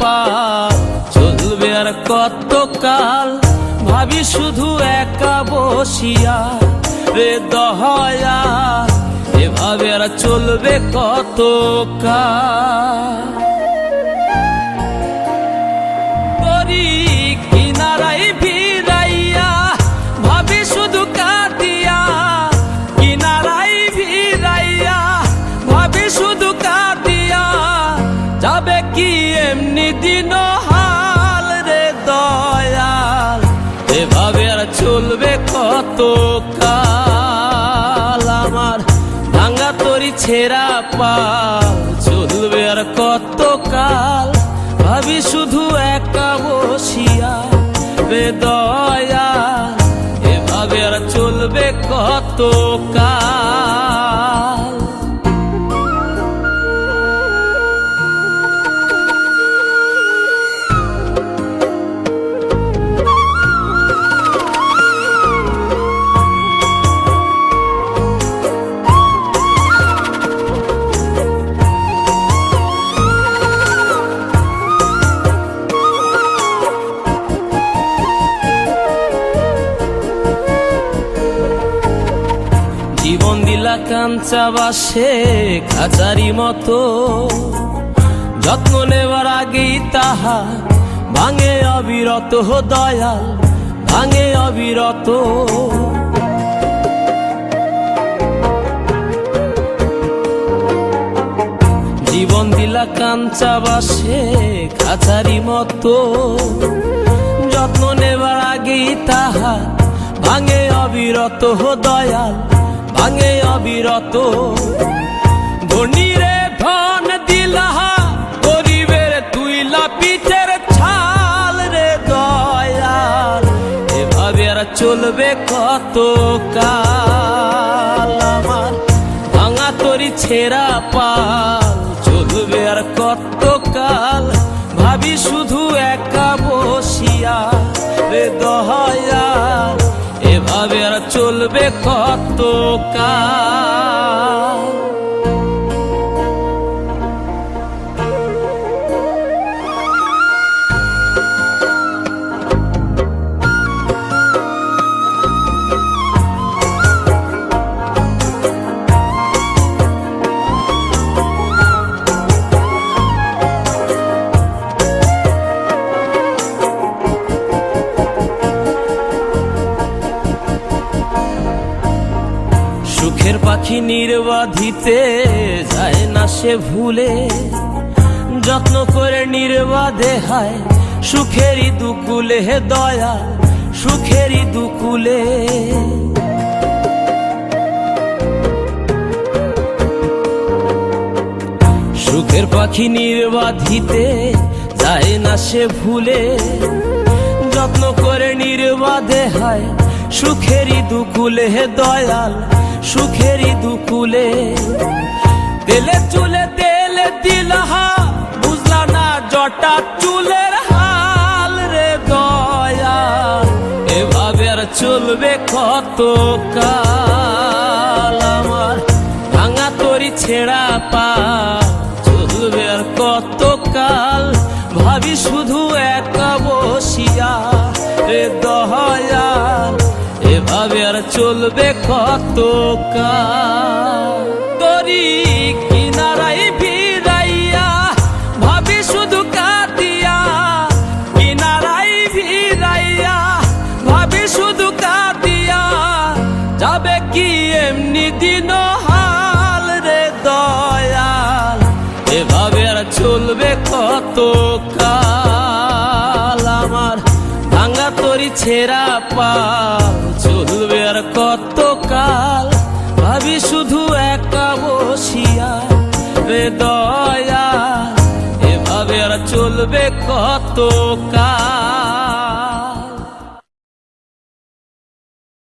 পাল চলবে আর কত কাল, ভাবি শুধু একা বসিয়া রে দয়াল, এভাবে আর চলবে কত কাল। কিনারাই ভিড়াইয়া ভাবি শুধু কাঁদিয়া, কিনারাই ভিড়াইয়া ভাবি শুধু কাঁদিয়া, যাবে কি এমনি দিন হাল রে দয়াল, এভাবে আর চলবে কত কাল। আমার ভাঙা তরি ছেঁড়া পাল চলবে আর কত কাল, ভাবি শুধু একা বসিয়া রে দয়াল, এভাবে আর চলবে কত কাল। জীবন দিলা কাঞ্চা বাসে খাঁচারি মতো, যত্ন নেবার আগেই তাহা ভাঙে অবিরত দয়াল, ভাঙে অবিরত। জীবন দিলা কাঞ্চা বাসে খাঁচারি মতো, যত্ন নেবার আগেই তাহা ভাঙে অবিরত দয়াল, ভাঙে অবিরত। ধনীরে ধন দিলা গরিবের তুইলা পিঠের ছাল রে দয়াল, এভাবে আর চলবে কত কাল। আমার ভাঙা তরি ছেঁড়া পাল চলবে আর কত কাল, ভাবি শুধু একা বসিয়া রে দয়াল, এভাবে আর চলবে কত কাল। সুখের পাখি নির্বাধিতে যায় না সে ভুলে, যত্ন করে নির্বাধে হায় সুখেরই দুকুলে হে দয়াল, সুখেরই দুকুলে। সুখের পাখি নির্বাধিতে যায় না সে ভুলে, যত্ন করে নির্বাধে হায় সুখেরই দুকুলে হে দয়াল, সুখেরই দুকুলে। তেলে চুলে তেলে দিলহা বুঝলা না জটা চুলের হাল রে দয়াল, এভাবে আর চলবে কত কাল। আমার ভাঙা তরি ছেঁড়া পাল চলবে আর কত কাল, ভাবি শুধু একা বসিয়া রে দয়াল, এভাবে আর চলবে কত কাল। তরি কিনারাই ভিড়াইয়া ভাবি শুধু কাঁদিয়া, কিনারাই ভিড়াইয়া ভাবি শুধু কাঁদিয়া, যাবে কি এমনি দিন হাল রে দয়াল, এভাবে আর চলবে কত কাল। আমার ভাঙা তরি ছেঁড়া পাল চলবে আর কত কাল, ভাবি শুধু একা বসিয়া রে দয়াল, এভাবে আর চলবে কত কাল।